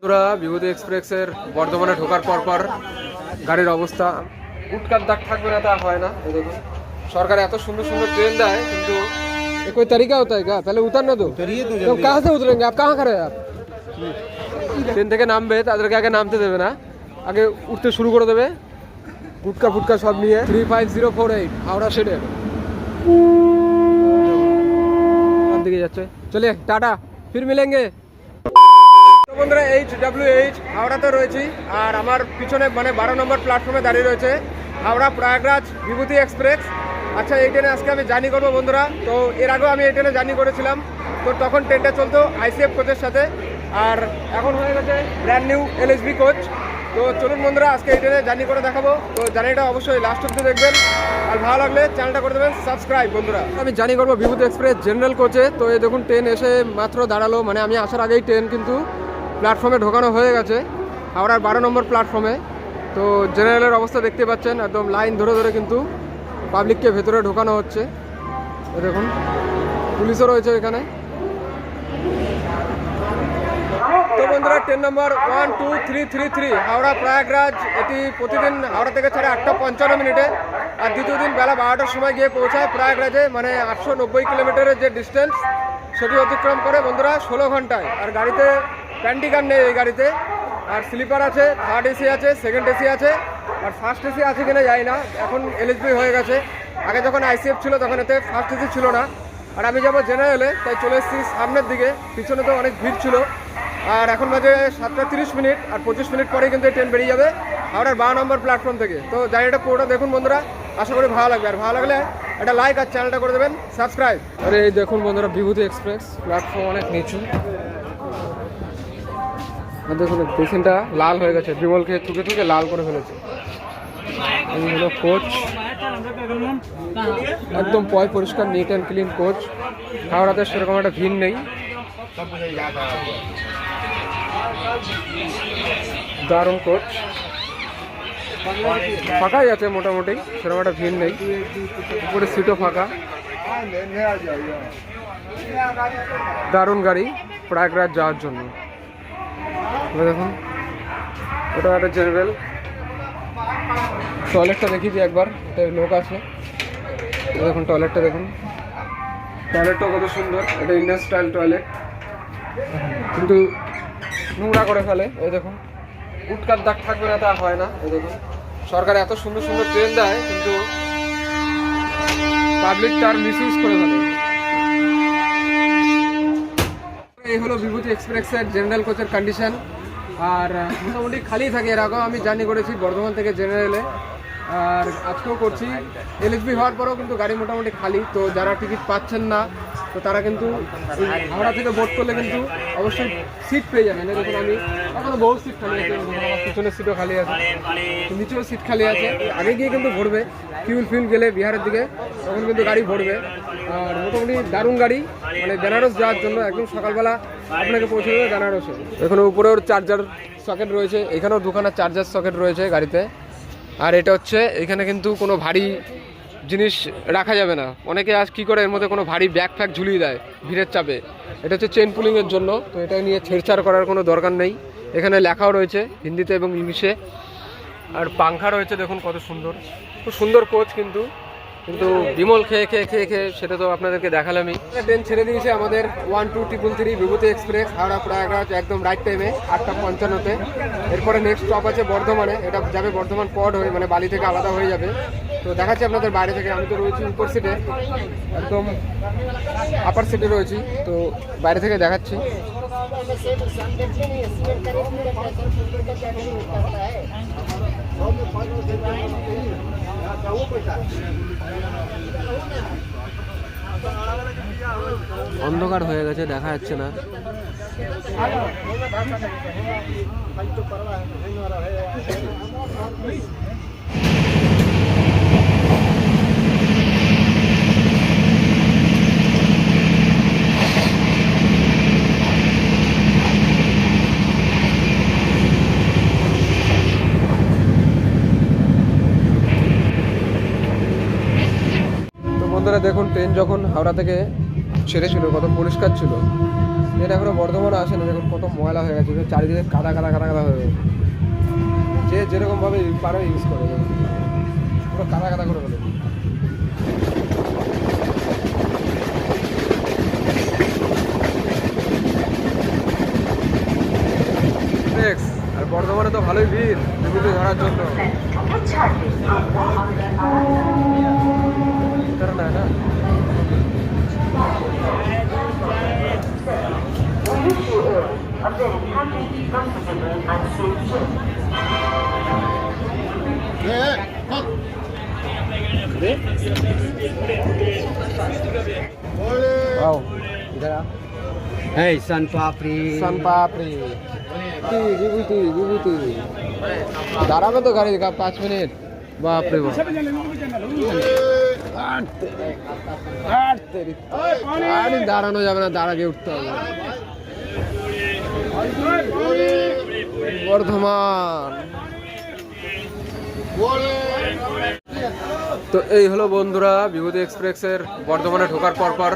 বন্ধুরা, বিভূতি এক্সপ্রেসের বর্ধমানে ঢোকার পর গাড়ির অবস্থা উটকার দাগ থাকবে না তা হয় না। এই দেখুন, সরকার এত সুন্দর সুন্দর ट्रेन দেয়, কিন্তু कोई तरीका होता है क्या? पहले उतरने दो। तो कहाँ से उतरेंगे? आप कहाँ खड़े हैं? आप ট্রেন থেকে নামবে, তাদেরকে আগে নামতে দেবে না, আগে উঠতে শুরু করে দেবে গুটকা ফুটকা সব নিয়ে। 35048 হাওড়া শেডের দিকে যাচ্ছে। চলে টাটা, ফির মিলেঙ্গে। বন্ধুরা, HWH হাওড়াতে রয়েছি, আর আমার পিছনে মানে 12 নম্বর প্ল্যাটফর্মে দাঁড়িয়ে রয়েছে হাওড়া প্রয়াগরাজ বিভূতি এক্সপ্রেস। আচ্ছা, এই ট্রেনে আজকে আমি জার্নি করবো বন্ধুরা। তো এর আগেও আমি এই ট্রেনে জার্নি করেছিলাম, তো তখন ট্রেনটা চলতো ICF কোচের সাথে, আর এখন হয়ে গেছে ব্র্যান্ড নিউ LSB কোচ। তো চলুন বন্ধুরা, আজকে এই ট্রেনে জার্নি করে দেখাবো। তো জার্নিটা অবশ্যই লাস্ট অব্দি দেখবেন, আর ভালো লাগলে চ্যানেলটা করে দেবেন সাবস্ক্রাইব। বন্ধুরা, আমি জার্নি করবো বিভূতি এক্সপ্রেস জেনারেল কোচে। তো এই দেখুন, ট্রেন এসে মাত্র দাঁড়ালো, মানে আমি আসার আগেই ট্রেন কিন্তু প্ল্যাটফর্মে ঢোকানো হয়ে গেছে হাওড়ার 12 নম্বর প্ল্যাটফর্মে। তো জেনারেলের অবস্থা দেখতে পাচ্ছেন, একদম লাইন ধরে ধরে কিন্তু পাবলিককে ভেতরে ঢোকানো হচ্ছে। দেখুন, পুলিশও রয়েছে এখানে। তো বন্ধুরা, ট্রেন নম্বর 12333 হাওড়া প্রয়াগরাজ, এটি প্রতিদিন হাওড়া থেকে ছাড়ে 8:55 আর দ্বিতীয় দিন বেলা 12টার সময় গিয়ে পৌঁছায় প্রয়াগরাজে, মানে 890 কিলোমিটারের যে ডিস্টেন্স সেটি অতিক্রম করে বন্ধুরা 16 ঘন্টায়। আর গাড়িতে প্যান্টিকার নেই এই গাড়িতে, আর স্লিপার আছে, থার্ড এসি আছে, সেকেন্ড এসি আছে, আর ফার্স্ট এসি আছে কিনা যাই না, এখন LSB হয়ে গেছে। আগে যখন ICF ছিল তখন এতে ফার্স্ট এসি ছিল না। আর আমি যাবো জেনারেলে, তাই চলে এসেছি সামনের দিকে, পিছনে তো অনেক ভিড় ছিল। আর এখন বাজে 7:30 আর 25 মিনিট পরেই কিন্তু ট্রেন বেরিয়ে যাবে হাওড়ার 12 নম্বর প্ল্যাটফর্ম থেকে। তো জার্নিটা পুরোটা দেখুন বন্ধুরা, আশা করি ভালো লাগবে। আর ভালো লাগলে একটা লাইক আর চ্যানেলটা করে দেবেন সাবস্ক্রাইব। আরে এই দেখুন বন্ধুরা, বিভূতি এক্সপ্রেস প্ল্যাটফর্ম অনেক নিচু। দেখুন, পেশেন্টটা লাল হয়ে গেছে, বিমলকে থুকে থুকে লাল করে ফেলেছে। এই হলো কোচ, একদম পরিষ্কার নিট অ্যান্ড ক্লিন কোচ। হাওড়াতে সেরকম একটা ভিড় নেই, দারুণ কোচ, ফাঁকাই আছে মোটামুটি, সেরকম একটা ভিড় নেই। উপরে সিটও ফাঁকা, দারুণ গাড়ি প্রয়াগরাজ যাওয়ার জন্য। দেখুন, ওটা একটা জেনারেল। টয়লেটটা দেখিয়ে দিই একবার, এটা লোক আছে। দেখুন টয়লেটটা, দেখুন টয়লেটটা কত সুন্দর, এটা ইন্ডিয়ান স্টাইল টয়লেট, কিন্তু নোংরা করে ফেলে। এই দেখুন, উটকার দাগ থাকবে না তা হয় না। এই দেখুন, সরকার এত সুন্দর সুন্দর ট্রেন দেয়, কিন্তু পাবলিক তার মিসইউজ করে ফেলে। এই হলো বিভূতি এক্সপ্রেসের জেনারেল কোচের কন্ডিশন, আর মোটামুটি খালি থাকে। এর আগেও আমি জার্নি করেছি বর্ধমান থেকে জেনারেলে, আর আজকেও করছি। LSB হওয়ার পরেও কিন্তু গাড়ি মোটামুটি খালি। তো যারা টিকিট পাচ্ছেন না, তো তারা কিন্তু হাওড়া থেকে বোট করলে কিন্তু অবশ্যই সিট পেয়ে যাবেন। দেখুন, আমি এখনো বহু সিট খালি আছে, আমার পিছনের সিটও খালি আছে, নিচেও সিট খালি আছে। আগে গিয়ে কিন্তু ভরবে, ফিউল গেলে বিহারের দিকে, তখন কিন্তু গাড়ি ভরবে। আর মোটামুটি দারুণ গাড়ি, মানে বেনারস যাওয়ার জন্য একদম সকালবেলা আপনাকে পৌঁছে দেবে বেনারসে। এখানে উপরেও চার্জার সকেট রয়েছে, এখানেও দুখানা চার্জার সকেট রয়েছে গাড়িতে। আর এটা হচ্ছে, এখানে কিন্তু কোনো ভারী জিনিস রাখা যাবে না। অনেকে আজ কী করে এর মধ্যে কোনো ভারী ব্যাগ ফ্যাগ ঝুলিয়ে দেয় ভিড়ের চাপে, এটা হচ্ছে চেন পুলিংয়ের জন্য। তো এটা নিয়ে ছেড়ছাড় করার কোনো দরকার নেই। এখানে লেখাও রয়েছে হিন্দিতে এবং ইংলিশে, আর পাংখা রয়েছে। দেখুন কত সুন্দর, খুব সুন্দর কোচ। কিন্তু বিমল খেয়ে সেটা তো আপনাদেরকে দেখালামই। ট্রেন ছেড়ে দিয়েছে আমাদের 12333 বিভূতি এক্সপ্রেস হাওড়া প্রয়াগরাজ, একদম রাইট টাইমে 8:55। এরপরে নেক্সট স্টপ আছে বর্ধমানে, এটা যাবে বর্ধমান পড হয়ে, মানে বালি থেকে আলাদা হয়ে যাবে। তো দেখাচ্ছি আপনাদের বাইরে থেকে। আমি তো রয়েছি উপর সিটে, একদম আপার সিটে রয়েছি, তো বাইরে থেকে দেখাচ্ছি। অন্ধকার হয়ে গেছে, দেখা যাচ্ছে না। বন্ধুরা দেখুন, ট্রেন যখন হাওড়া থেকে ছেড়েছিল, কত পরিষ্কার ছিল। এটা এখনো বর্ধমানে আসেনি, দেখুন কত ময়লা হয়ে গেছে, চারিদিকে কাদা কাদা কাদা কাদা হয়ে গেছে। যে যেরকমভাবে পারে ইউজ করে পুরো কাদা কাদা করে ফেলে। আর বর্ধমানে তো ভালোই ভিড় বিভূতি ধরার জন্য। না না Hey, Sun Papri. Papi. विभूति विभूति दाराবে তো গাড়ি 5 মিনিট। বাপ রে বাপ, গাড়ি দাঁড়ানো যাবে না, দাঁড়াকে উঠতে হবে। বর্ধমান। তো এই হলো বন্ধুরা বিভূতি এক্সপ্রেসের বর্ধমানে ঢোকার পর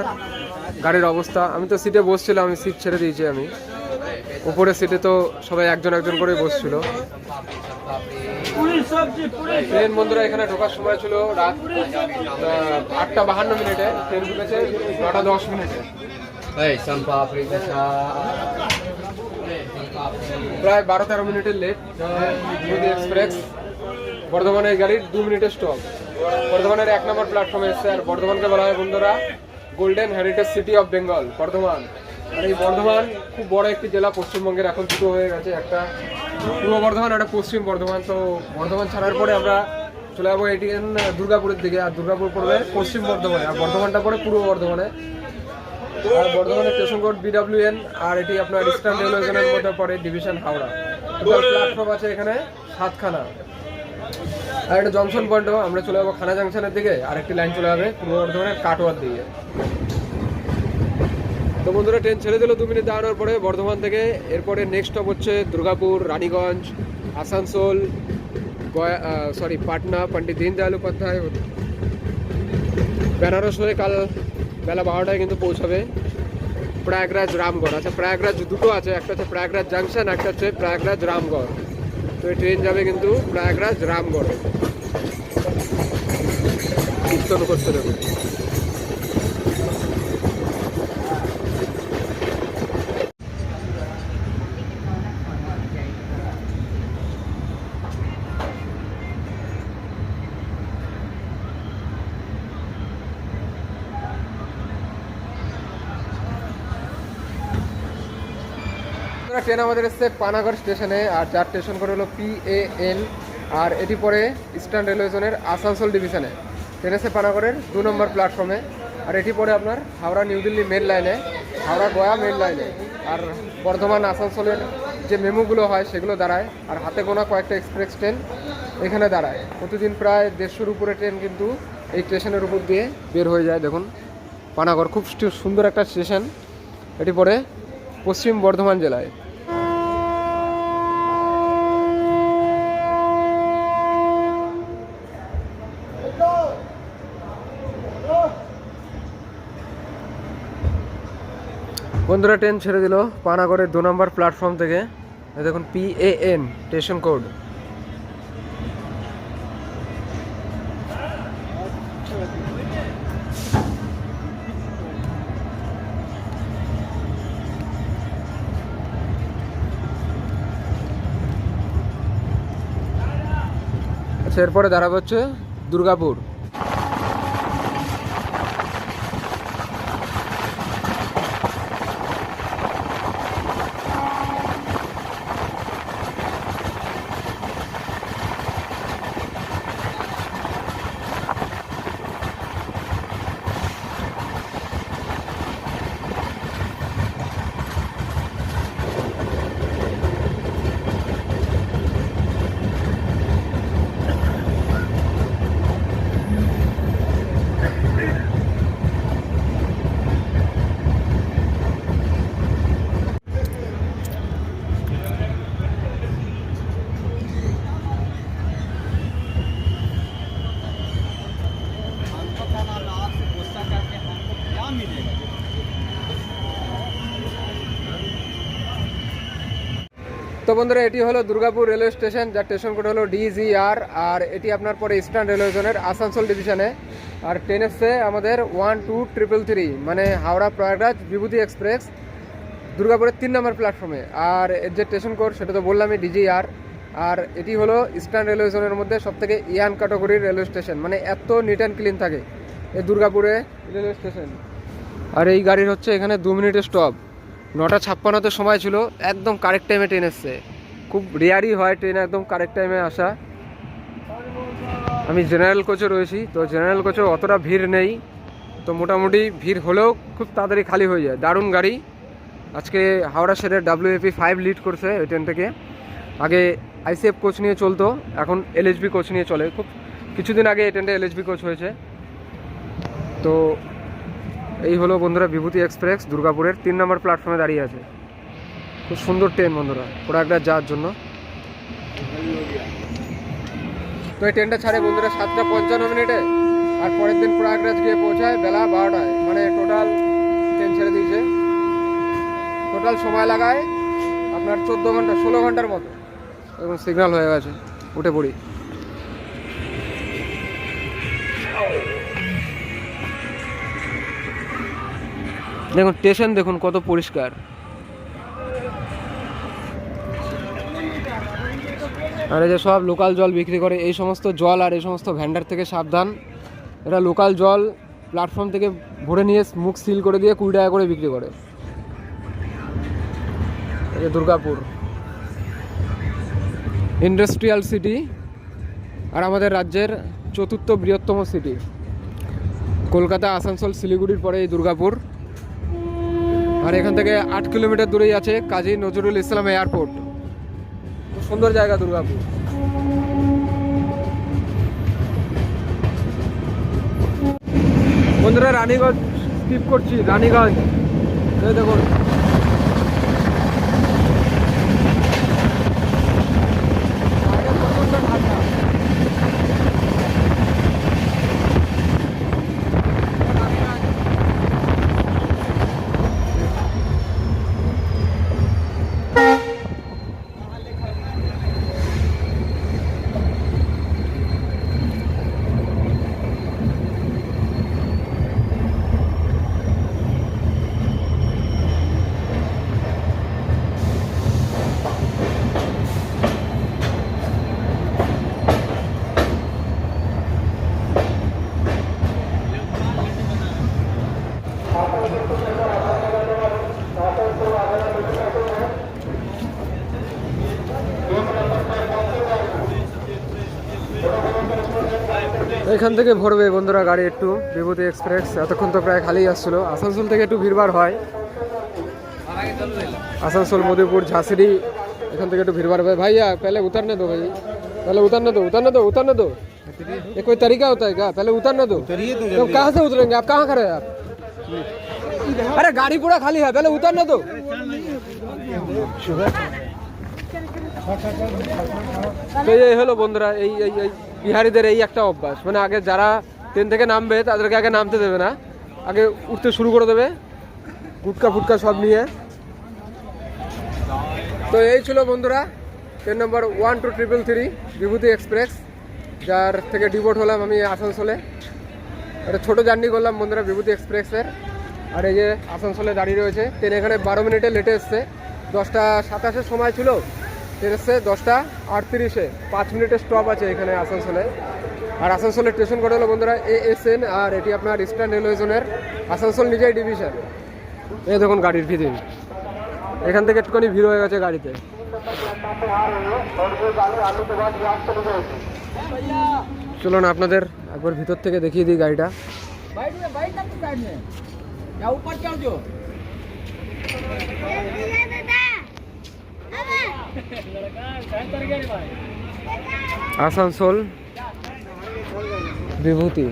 গাড়ির অবস্থা। আমি তো সিটে বসছিলাম, আমি সিট ছেড়ে দিয়েছি। আমি উপরের সিটে তো সবাই একজন একজন করে বসছিল। ট্রেন বন্ধুরা এখানে ঢোকার সময় ছিল রাত 8:52, ট্রেন ঢুকেছে 9:10। প্রায় 12-13 মিনিটের লেট বিভূতি এক্সপ্রেস। বর্ধমানের গাড়ির 2 মিনিটের স্টপ। বর্ধমানের 1 নম্বর প্ল্যাটফর্মে এসছে। আর বর্ধমানকে বলা হয় বন্ধুরা golden heritage city of Bengal, Bardhaman. আর এই বর্ধমান খুব বড় একটি জেলা পশ্চিমবঙ্গের, এখন দুটো হয়ে গেছে, একটা পূর্ব বর্ধমান, একটা পশ্চিম বর্ধমান। তো বর্ধমান ছাড়ার পরে আমরা চলে যাবো এটিএন দুর্গাপুরের দিকে, আর দুর্গাপুর পড়বে পশ্চিম বর্ধমানে, আর বর্ধমানটা পড়ে পূর্ব বর্ধমানে। আর বর্ধমানের স্টেশন কোড BWN, আর এটি আপনার ইস্টার্ন রেলওয়ে জোনের মধ্যে পড়ে, ডিভিশন হাওড়া। টোটাল প্ল্যাটফর্ম আছে এখানে 7খানা। আর একটা জংশন পয়েন্টও, আমরা চলে যাবো খানা জাংশনের দিকে, আর একটি লাইন চলে যাবে পূর্ব বর্ধমানের কাটোয়ার দিকে। তো বন্ধুরা ট্রেন ছেড়ে দিল 2 মিনিট দাঁড়ানোর পরে বর্ধমান থেকে। এরপরে নেক্সট স্টপ হচ্ছে দুর্গাপুর, রানীগঞ্জ, আসানসোল, পাটনা, পণ্ডিত দীনদয়াল উপাধ্যায়, বেনারস হয়ে কাল বেলা 12টায় কিন্তু পৌঁছাবে প্রয়াগরাজ, রামগড়। আচ্ছা প্রয়াগরাজ দুটো আছে, একটা হচ্ছে প্রয়াগরাজ জাংশন, একটা হচ্ছে প্রয়াগরাজ রামগড়। তো এই ট্রেন যাবে কিন্তু প্রয়াগরাজ রামগড়। কীর্তন করতে দেবে। ট্রেন আমাদের এসছে পানাগড় স্টেশনে, আর যার স্টেশন কোড হলো PAN, আর এটি পরে ইস্টার্ন রেলওয়ে জোনের আসানসোল ডিভিশনে। ট্রেন এসছে পানাগড়ের 2 নম্বর প্ল্যাটফর্মে, আর এটি পরে আপনার হাওড়া নিউ দিল্লি মেন লাইনে, হাওড়া গয়া মেন লাইনে। আর বর্ধমান আসানসোলের যে মেমুগুলো হয় সেগুলো দাঁড়ায়, আর হাতে গোনা কয়েকটা এক্সপ্রেস ট্রেন এখানে দাঁড়ায়। প্রতিদিন প্রায় 150-র উপরে ট্রেন কিন্তু এই স্টেশনের উপর দিয়ে বের হয়ে যায়। দেখুন পানাগড় খুব সুন্দর একটা স্টেশন, এটি পরে পশ্চিম বর্ধমান জেলায়। বন্ধুরা ট্রেন ছেড়ে দিল পানাগড়ের 2 নম্বর প্ল্যাটফর্ম থেকে। দেখুন PAN স্টেশন কোড। আচ্ছা এরপরে দাঁড়াবে হচ্ছে দুর্গাপুর। বন্ধুরা এটি হলো দুর্গাপুর রেলওয়ে স্টেশন, যার স্টেশন কোড হলো DGR। আর এটি আপনার পরে ইস্টার্ন রেলওয়ে জোনের আসানসোল ডিভিশনে। আর ট্রেন এসছে আমাদের 12333, মানে হাওড়া প্রয়াগরাজ বিভূতি এক্সপ্রেস, দুর্গাপুরের 3 নম্বর প্ল্যাটফর্মে। আর এর যে স্টেশন কোড সেটা তো বললামই, DGR। আর এটি হলো ইস্টার্ন রেলওয়ে জোনের মধ্যে সবথেকে ইয়ান ক্যাটাগরির রেলওয়ে স্টেশন, মানে এত নিট অ্যান্ড ক্লিন থাকে এই দুর্গাপুরে রেলওয়ে স্টেশন। আর এই গাড়ির হচ্ছে এখানে 2 মিনিটের স্টপ। 9:56 সময় ছিল, একদম কারেক্ট টাইমে ট্রেন এসছে। খুব রেয়ারই হয় ট্রেন একদম কারেক্ট টাইমে আসা। আমি জেনারেল কোচে রয়েছি, তো জেনারেল কোচে অতটা ভিড় নেই, তো মোটামুটি ভিড় হলেও খুব তাড়াতাড়ি খালি হয়ে যায়। দারুণ গাড়ি। আজকে হাওড়া শেরের WFE5 লিড করছে ওই ট্রেন থেকে। আগে ICF কোচ নিয়ে চলতো, এখন LHB কোচ নিয়ে চলে। খুব কিছুদিন আগে এই ট্রেনটা LHB কোচ হয়েছে। তো এই হলো বন্ধুরা বিভূতি এক্সপ্রেস, দুর্গাপুরের 3 নম্বর প্ল্যাটফর্মে দাঁড়িয়ে আছে। খুব সুন্দর ট্রেন বন্ধুরা, প্রয়াগরাজ যাওয়ার জন্য। তো এই ট্রেনটা ছাড়ে বন্ধুরা 7:55 আর পরের দিন প্রয়াগরাজ গিয়ে পৌঁছায় বেলা 12টায়। মানে টোটাল ট্রেন ছেড়ে দিয়েছে, টোটাল সময় লাগায় আপনার 14 ঘন্টা 16 ঘন্টার মতো। এবং সিগন্যাল হয়ে গেছে, উঠে পড়ি। দেখুন স্টেশন দেখুন কত পরিষ্কার। আর এই যে সব লোকাল জল বিক্রি করে, এই সমস্ত জল আর এই সমস্ত ভ্যান্ডার থেকে সাবধান। এরা লোকাল জল প্ল্যাটফর্ম থেকে ভরে নিয়ে মুখ সিল করে দিয়ে 20 টাকা করে বিক্রি করে। এই যে দুর্গাপুর ইন্ডাস্ট্রিয়াল সিটি, আর আমাদের রাজ্যের 4র্থ বৃহত্তম সিটি। কলকাতা, আসানসোল, শিলিগুড়ির পরে এই দুর্গাপুর। আর এখান থেকে 8 কিলোমিটার দূরেই আছে কাজী নজরুল ইসলাম এয়ারপোর্ট। খুব সুন্দর জায়গা দুর্গাপুর। বন্ধুরা রানীগঞ্জ স্কিপ করছি, রানীগঞ্জ এই দেখুন। এখান থেকে ভরবে বন্ধুরা গাড়ি একটু বিভূতি এক্সপ্রেস। এতক্ষণ তো প্রায় খালি আসছিল। আসানসোল থেকে একটু ভিড়ভাড় হয়, আসানসোল, मधुपुर, झांसी, एखान থেকে একটু ভিড়ভাড় হবে। भैया पहले उतरने दो भाई, पहले उतरने दो, उतरने दो, उतरने दो। ये कोई तरीका होता है क्या? पहले उतरने दो। तो कहाँ से उतरेंगे आप? कहाँ खड़े हैं आप? अरे गाड़ी पूरा खाली है, पहले उतरने दो। তো এই হলো বন্ধুরা এই বিহারিদের এই একটা অভ্যাস, মানে আগে যারা ট্রেন থেকে নামবে তাদেরকে আগে নামতে দেবে না, আগে উঠতে শুরু করে দেবে গুটকা ফুটকা সব নিয়ে। তো এই ছিল বন্ধুরা ট্রেন নম্বর 12333 বিভূতি এক্সপ্রেস, যার থেকে ডিবোট হলাম আমি আসানসোলে। একটা ছোটো জার্নি করলাম বন্ধুরা বিভূতি এক্সপ্রেসের। আর এই যে আসানসোলে দাঁড়িয়ে রয়েছে ট্রেন, এখানে 12 মিনিটে লেটে এসছে। 10:27 সময় ছিল, ট্রেন এসছে 10:38। 5 মিনিটের স্টপ আছে এখানে আসানসোলে। আর আসানসোলের স্টেশন কোড হলো বন্ধুরা ASN। আর এটি আপনার ইস্টার্ন রেলওয়ে জোনের আসানসোল নিজেই ডিভিশন। এই দেখুন গাড়ির ভিড়, এখান থেকে একটুখানি ভিড় হয়ে গেছে গাড়িতে। চলুন আপনাদের একবার ভিতর থেকে দেখিয়ে দিই গাড়িটা। আসানসোল বিভূতি,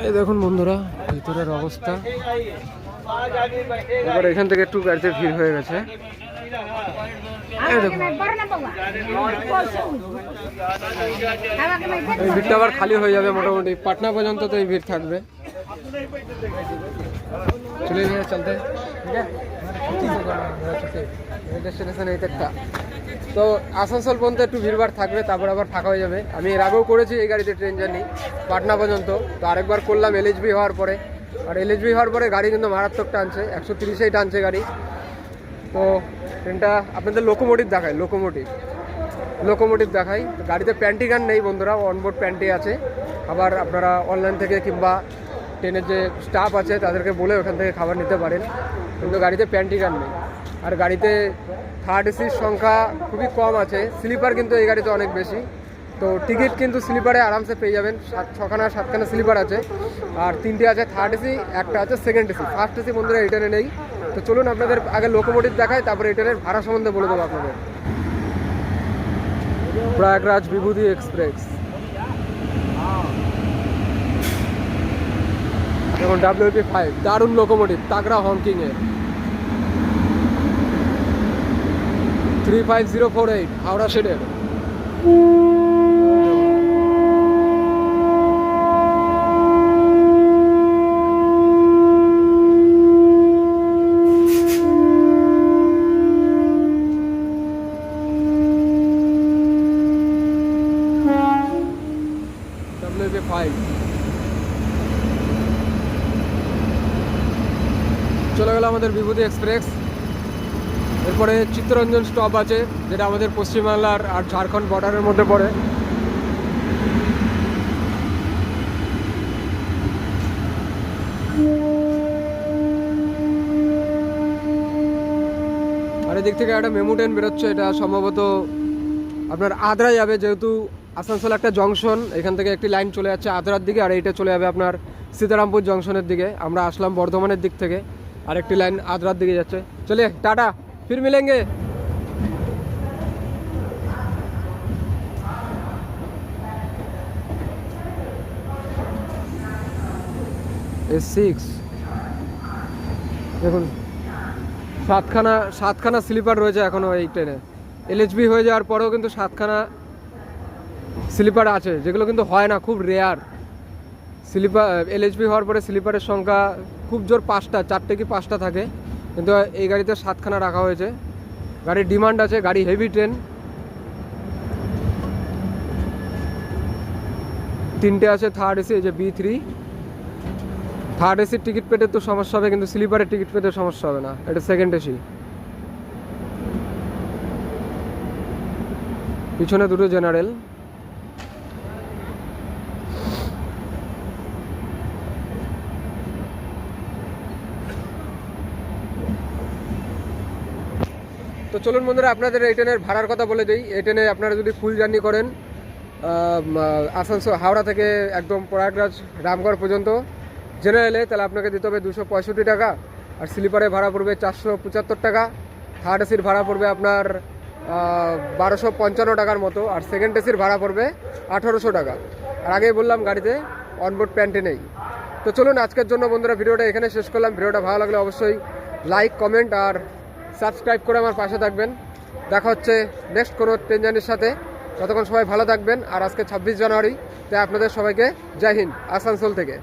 এই দেখুন বন্ধুরা ভিতরের অবস্থা। এবার এখান থেকে একটু গাড়িতে ভিড় হয়ে গেছে। এই দেখুন এই ভিড়টা আবার খালি হয়ে যাবে মোটামুটি পাটনা পর্যন্ত, তো এই ভিড় থাকবে। চলে গিয়ে চলতে, ঠিক আছে। ডেস্টিনেশন এই একটা। তো আসানসোল পর্যন্ত একটু ভিড়ভাড় থাকবে, তারপর আবার ফাঁকা হয়ে যাবে। আমি এর আগেও করেছি এই গাড়িতে ট্রেন জার্নি পাটনা পর্যন্ত, তো আরেকবার করলাম এলএইচবি হওয়ার পরে। আর এলএইচবি হওয়ার পরে গাড়ি কিন্তু মারাত্মক টানছে, 130এই টানছে গাড়ি। তো ট্রেনটা আপনাদের লোকোমোটিভ দেখাই। তো গাড়িতে প্যান্টি গান নেই বন্ধুরা, অনবোর্ড প্যান্টি আছে। আবার আপনারা অনলাইন থেকে কিংবা ট্রেনের যে স্টাফ আছে তাদেরকে বলে ওখান থেকে খাবার নিতে পারেন, কিন্তু গাড়িতে প্যান্টি গান নেই। আর গাড়িতে থার্ড এসির সংখ্যা খুবই কম আছে, স্লিপার কিন্তু এই গাড়িতে অনেক বেশি। তো টিকিট কিন্তু স্লিপারে আরামসে পেয়ে যাবেন, 7খানা স্লিপার আছে। আর 3টে আছে থার্ড এসি, একটা আছে সেকেন্ড এসি। ফার্স্ট এসি বন্ধুরা এই ট্রেনে নেই। তো চলুন আপনাদের আগে লোকোমোটিভ দেখায়, তারপরে এই ট্রেনের ভাড়া সম্বন্ধে বলে দেবো আপনাদের। প্রয়াগরাজ বিভূতি এক্সপ্রেস, যেমন WP5 দারুণ লোকোমোটিভ, তাগড়া হংকিং এর। 35048 হাওড়া শেডের। WP5 চলে গেল আমাদের বিভূতি এক্সপ্রেস। এরপরে চিত্তরঞ্জন স্টপ আছে, যেটা আমাদের পশ্চিমবাংলার আর ঝাড়খণ্ড বর্ডারের মধ্যে পড়ে। আর এদিক থেকে একটা মেমু ট্রেন বেরোচ্ছে, এটা সম্ভবত আপনার আদ্রা যাবে, যেহেতু আসানসোল একটা জংশন, এখান থেকে একটি লাইন চলে যাচ্ছে আদ্রার দিকে, আর এইটা চলে যাবে আপনার সীতারামপুর জংশনের দিকে। আমরা আসলাম বর্ধমানের দিক থেকে, আর একটি লাইন আদ্রার দিকে যাচ্ছে। চলিয়ে টাটা, ফির মিলেঙ্গে। S6 দেখুন, সাতখানা স্লিপার রয়েছে এখনো এই ট্রেনে। এলএইচবি হয়ে যাওয়ার পরেও কিন্তু 7খানা স্লিপার আছে, যেগুলো কিন্তু হয় না, খুব রেয়ার। স্লিপার এলএইচবি হওয়ার পরে স্লিপারের সংখ্যা খুব জোর 4টে কি 5টা থাকে, কিন্তু এই গাড়িতে 7খানা রাখা হয়েছে। গাড়ির ডিমান্ড আছে, গাড়ি হেভি ট্রেন। 3টে আছে থার্ড এসি, এই যে B3। থার্ড এসির টিকিট পেতে তো সমস্যা হবে, কিন্তু স্লিপারের টিকিট পেতে সমস্যা হবে না, এটা সেকেন্ড এসি। পিছনে দুটো জেনারেল। তো চলুন বন্ধুরা, আপনাদের এই ট্রেনের ভাড়ার কথা বলে দিই। এই ট্রেনে আপনারা যদি ফুল জার্নি করেন আসানসোল হাওড়া থেকে একদম প্রয়াগরাজ রামগড় পর্যন্ত জেনারেলে, তাহলে আপনাকে দিতে হবে 265 টাকা। আর স্লিপারে ভাড়া পড়বে 475 টাকা। থার্ড এসির ভাড়া পড়বে আপনার 1255 টাকার মতো। আর সেকেন্ড এসির ভাড়া পড়বে 1800 টাকা। আর আগেই বললাম গাড়িতে অনবোর্ড প্যান্টি নেই। তো চলুন আজকের জন্য বন্ধুরা ভিডিওটা এখানে শেষ করলাম। ভিডিওটা ভালো লাগলে অবশ্যই লাইক, কমেন্ট আর সাবস্ক্রাইব করে আমার পাশে থাকবেন। দেখা হচ্ছে নেক্সট কোনো ট্রেন জার্নির সাথে। ততক্ষণ সবাই ভালো থাকবেন। আর আজকে 26 জানুয়ারি, তাই আপনাদের সবাইকে জয় হিন্দ আসানসোল থেকে।